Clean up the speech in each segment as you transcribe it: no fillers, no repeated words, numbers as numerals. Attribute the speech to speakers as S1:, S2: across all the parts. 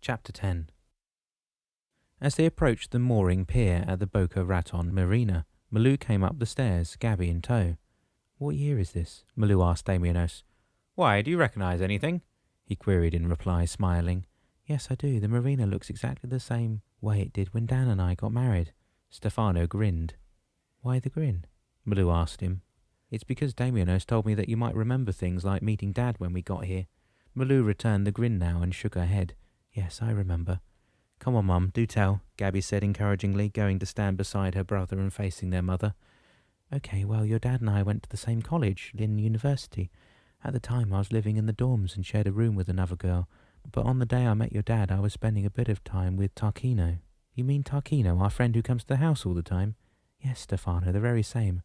S1: Chapter 10. As they approached the mooring pier at the Boca Raton Marina, Malou came up the stairs, Gabby in tow. "What year is this?" Malou asked Damianos. "Why, do you recognise anything?" he queried in reply, smiling. "Yes, I do. The marina looks exactly the same way it did when Dan and I got married." Stefano grinned. "Why the grin?" Malou asked him. "It's because Damianos told me that you might remember things like meeting Dad when we got here." Malou returned the grin now and shook her head. "Yes, I remember." "Come on, Mum, do tell," Gabby said encouragingly, going to stand beside her brother and facing their mother. "Okay, well, your dad and I went to the same college, Lynn University. At the time, I was living in the dorms and shared a room with another girl. But on the day I met your dad, I was spending a bit of time with Tarquino." "You mean Tarquino, our friend who comes to the house all the time?" "Yes, Stefano, the very same."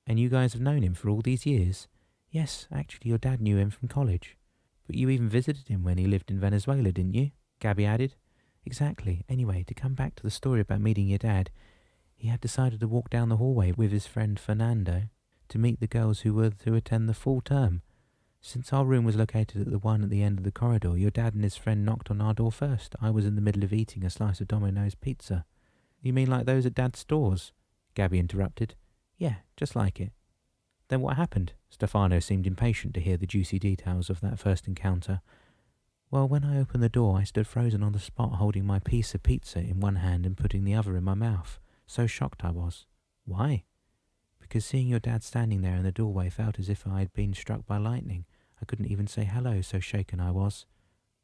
S1: "And you guys have known him for all these years?" "Yes, actually your dad knew him from college." "But you even visited him when he lived in Venezuela, didn't you?" Gabby added. "Exactly. Anyway, to come back to the story about meeting your dad, he had decided to walk down the hallway with his friend Fernando to meet the girls who were to attend the fall term. Since our room was located at the one at the end of the corridor, your dad and his friend knocked on our door first. I was in the middle of eating a slice of Domino's pizza." "You mean like those at Dad's stores?" Gabby interrupted. "Yeah, just like it." "Then what happened?" Stefano seemed impatient to hear the juicy details of that first encounter. "Well, when I opened the door, I stood frozen on the spot holding my piece of pizza in one hand and putting the other in my mouth. So shocked I was." "Why?" "Because seeing your dad standing there in the doorway felt as if I had been struck by lightning. I couldn't even say hello, so shaken I was."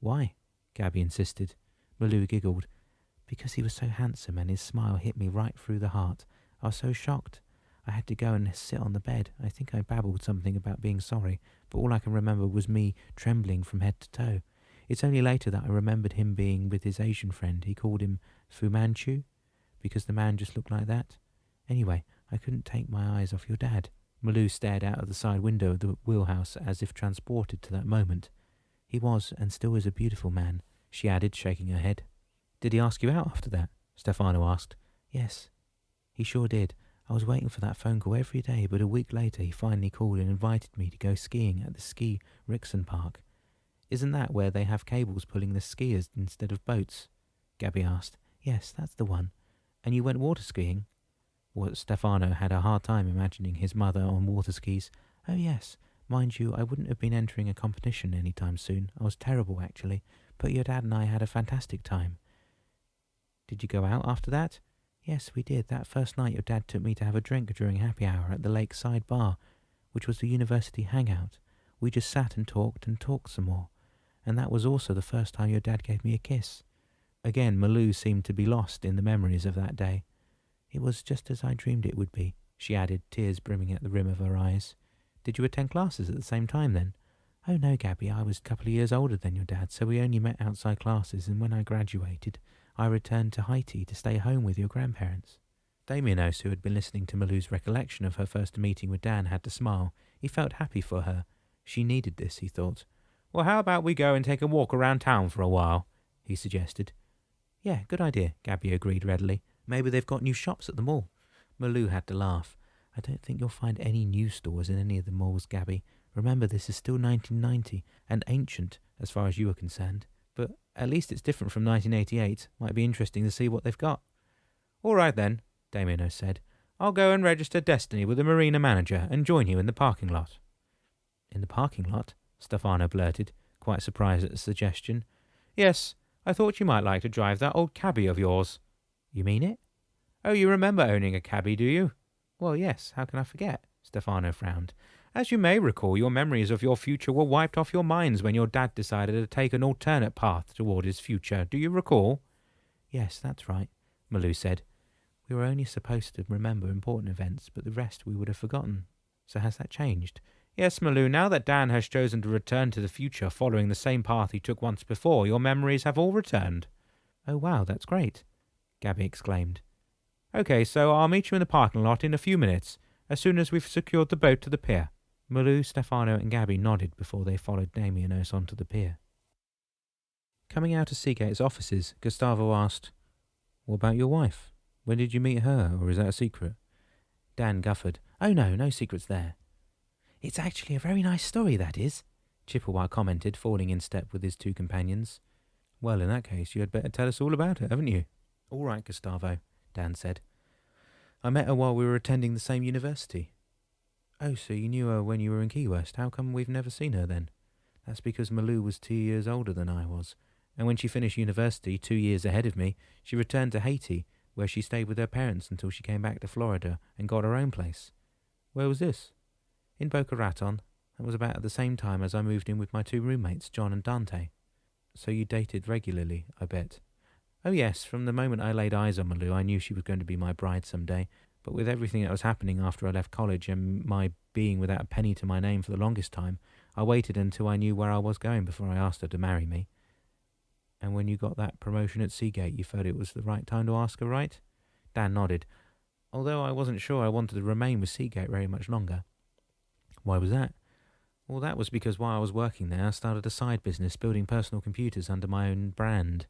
S1: "Why?" Gabby insisted. Malou giggled. "Because he was so handsome and his smile hit me right through the heart. I was so shocked. I had to go and sit on the bed. I think I babbled something about being sorry, but all I can remember was me trembling from head to toe. It's only later that I remembered him being with his Asian friend. He called him Fu Manchu, because the man just looked like that. Anyway, I couldn't take my eyes off your dad." Malou stared out of the side window of the wheelhouse as if transported to that moment. "He was, and still is, a beautiful man," she added, shaking her head. "Did he ask you out after that?" Stefano asked. "Yes, he sure did. I was waiting for that phone call every day, but a week later he finally called and invited me to go skiing at the Ski Rixon Park." "Isn't that where they have cables pulling the skiers instead of boats?" Gabby asked. "Yes, that's the one." "And you went water skiing?" Well, Stefano had a hard time imagining his mother on water skis. "Oh yes. Mind you, I wouldn't have been entering a competition any time soon. I was terrible, actually. But your dad and I had a fantastic time." "Did you go out after that?" "Yes, we did. That first night your dad took me to have a drink during happy hour at the lakeside bar, which was the university hangout. We just sat and talked some more. And that was also the first time your dad gave me a kiss." Again, Malou seemed to be lost in the memories of that day. "It was just as I dreamed it would be," she added, tears brimming at the rim of her eyes. "Did you attend classes at the same time then?" "Oh no, Gabby, I was a couple of years older than your dad, so we only met outside classes, and when I graduated, I returned to Haiti to stay home with your grandparents." Damianos, who had been listening to Malou's recollection of her first meeting with Dan, had to smile. He felt happy for her. She needed this, he thought. "Well, how about we go and take a walk around town for a while?" he suggested. "Yeah, good idea," Gabby agreed readily. "Maybe they've got new shops at the mall." Malou had to laugh. "I don't think you'll find any new stores in any of the malls, Gabby. Remember, this is still 1990, and ancient, as far as you are concerned. But at least it's different from 1988. Might be interesting to see what they've got." "All right then," Damiano said. "I'll go and register Destiny with the marina manager and join you in the parking lot." "In the parking lot?" Stefano blurted, quite surprised at the suggestion. "Yes, I thought you might like to drive that old cabbie of yours." "You mean it?" "Oh, you remember owning a cabbie, do you?" "Well, yes, how can I forget?" Stefano frowned. "As you may recall, your memories of your future were wiped off your minds when your dad decided to take an alternate path toward his future. Do you recall?" "Yes, that's right," Malou said. "We were only supposed to remember important events, but the rest we would have forgotten. So has that changed?" "Yes, Malou, now that Dan has chosen to return to the future following the same path he took once before, your memories have all returned." "Oh wow, that's great," Gabby exclaimed. "Okay, so I'll meet you in the parking lot in a few minutes, as soon as we've secured the boat to the pier." Malou, Stefano and Gabby nodded before they followed Damianos onto the pier. Coming out of Seagate's offices, Gustavo asked, "What about your wife? When did you meet her, or is that a secret?" Dan guffed. "Oh no secrets there." "It's actually a very nice story, that is," Chippewa commented, falling in step with his two companions. Well, in that case, you had better tell us all about it, haven't you? All right, Gustavo, Dan said. I met her while we were attending the same university. Oh, so you knew her when you were in Key West. How come we've never seen her then? That's because Malou was 2 years older than I was, and when she finished university, 2 years ahead of me, she returned to Haiti, where she stayed with her parents until she came back to Florida and got her own place. Where was this? In Boca Raton. That was about at the same time as I moved in with my 2 roommates, John and Dante. So you dated regularly, I bet. Oh yes, from the moment I laid eyes on Malou, I knew she was going to be my bride someday. But with everything that was happening after I left college and my being without a penny to my name for the longest time, I waited until I knew where I was going before I asked her to marry me. And when you got that promotion at Seagate, you felt it was the right time to ask her, right? Dan nodded, although I wasn't sure I wanted to remain with Seagate very much longer. Why was that? Well, that was because while I was working there, I started a side business building personal computers under my own brand.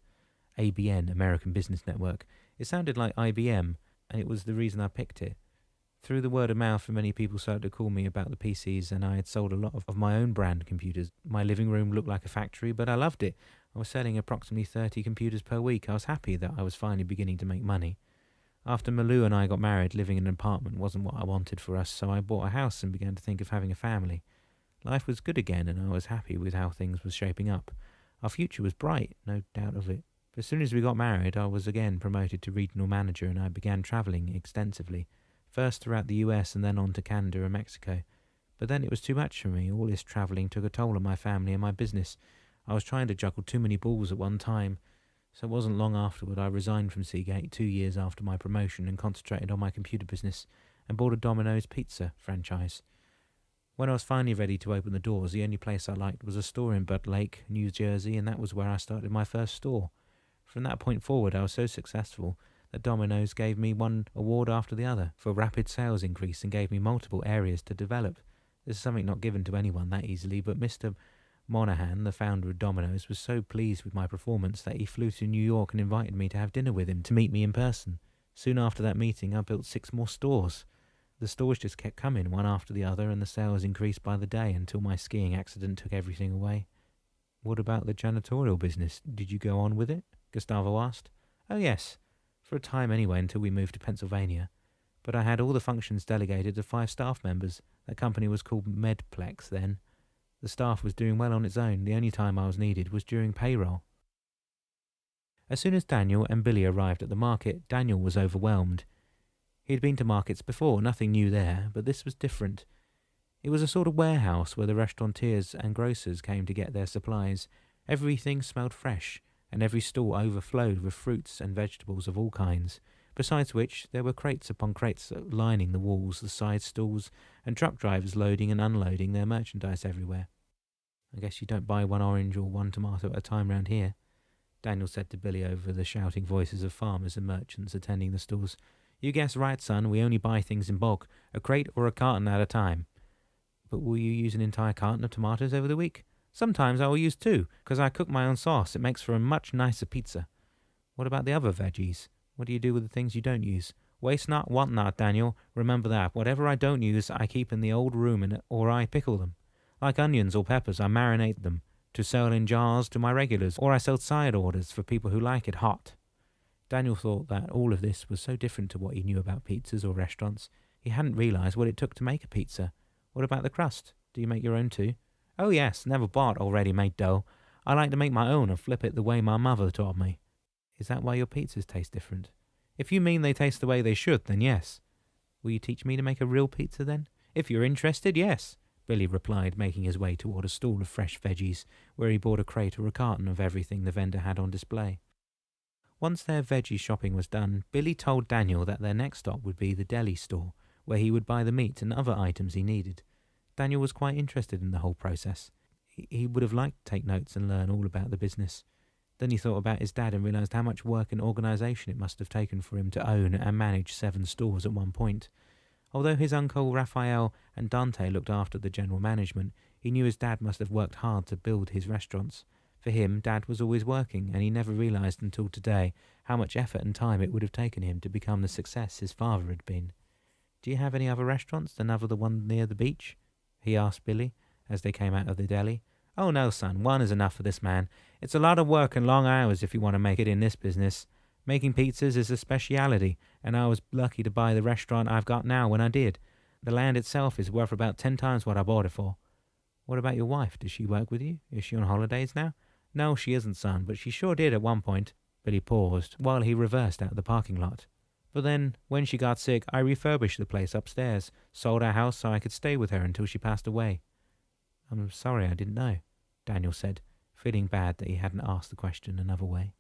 S1: ABN, American Business Network. It sounded like IBM, and it was the reason I picked it. Through the word of mouth, many people started to call me about the PCs, and I had sold a lot of my own brand computers. My living room looked like a factory, but I loved it. I was selling approximately 30 computers per week. I was happy that I was finally beginning to make money. After Malou and I got married, living in an apartment wasn't what I wanted for us, so I bought a house and began to think of having a family. Life was good again, and I was happy with how things were shaping up. Our future was bright, no doubt of it. But as soon as we got married, I was again promoted to regional manager, and I began travelling extensively, first throughout the US and then on to Canada and Mexico. But then it was too much for me. All this travelling took a toll on my family and my business. I was trying to juggle too many balls at one time, so it wasn't long afterward I resigned from Seagate 2 years after my promotion and concentrated on my computer business and bought a Domino's pizza franchise. When I was finally ready to open the doors, the only place I liked was a store in Butte Lake, New Jersey, and that was where I started my first store. From that point forward, I was so successful that Domino's gave me one award after the other for rapid sales increase and gave me multiple areas to develop. This is something not given to anyone that easily, but Mr. Monahan, the founder of Domino's, was so pleased with my performance that he flew to New York and invited me to have dinner with him to meet me in person. Soon after that meeting, I built 6 more stores. The stores just kept coming, one after the other, and the sales increased by the day until my skiing accident took everything away. What about the janitorial business? Did you go on with it? Gustavo asked. Oh yes, for a time anyway, until we moved to Pennsylvania. But I had all the functions delegated to 5 staff members. That company was called Medplex then. The staff was doing well on its own. The only time I was needed was during payroll. As soon as Daniel and Billy arrived at the market, Daniel was overwhelmed. He had been to markets before, nothing new there, but this was different. It was a sort of warehouse where the restaurateurs and grocers came to get their supplies. Everything smelled fresh, and every stall overflowed with fruits and vegetables of all kinds, besides which there were crates upon crates lining the walls, the side stalls, and truck drivers loading and unloading their merchandise everywhere. I guess you don't buy 1 orange or 1 tomato at a time round here, Daniel said to Billy over the shouting voices of farmers and merchants attending the stalls. You guessed right, son, we only buy things in bulk, a crate or a carton at a time. But will you use an entire carton of tomatoes over the week? Sometimes I will use 2, because I cook my own sauce. It makes for a much nicer pizza. What about the other veggies? What do you do with the things you don't use? Waste not, want not, Daniel. Remember that. Whatever I don't use, I keep in the old room or I pickle them. Like onions or peppers, I marinate them to sell in jars to my regulars, or I sell side orders for people who like it hot. Daniel thought that all of this was so different to what he knew about pizzas or restaurants. He hadn't realized what it took to make a pizza. What about the crust? Do you make your own too? Oh yes, never bought already made dough. I like to make my own and flip it the way my mother taught me. Is that why your pizzas taste different? If you mean they taste the way they should, then yes. Will you teach me to make a real pizza then? If you're interested, yes, Billy replied, making his way toward a stall of fresh veggies, where he bought a crate or a carton of everything the vendor had on display. Once their veggie shopping was done, Billy told Daniel that their next stop would be the deli store, where he would buy the meat and other items he needed. Daniel was quite interested in the whole process. He would have liked to take notes and learn all about the business. Then he thought about his dad and realised how much work and organisation it must have taken for him to own and manage 7 stores at one point. Although his uncle Raphael and Dante looked after the general management, he knew his dad must have worked hard to build his restaurants. For him, Dad was always working, and he never realised until today how much effort and time it would have taken him to become the success his father had been. Do you have any other restaurants than the one near the beach? He asked Billy, as they came out of the deli. Oh no, son, one is enough for this man. It's a lot of work and long hours if you want to make it in this business. Making pizzas is a speciality, and I was lucky to buy the restaurant I've got now when I did. The land itself is worth about 10 times what I bought it for. What about your wife? Does she work with you? Is she on holidays now? No, she isn't, son, but she sure did at one point. Billy paused while he reversed out the parking lot. But then, when she got sick, I refurbished the place upstairs, sold our house so I could stay with her until she passed away. I'm sorry I didn't know, Daniel said, feeling bad that he hadn't asked the question another way.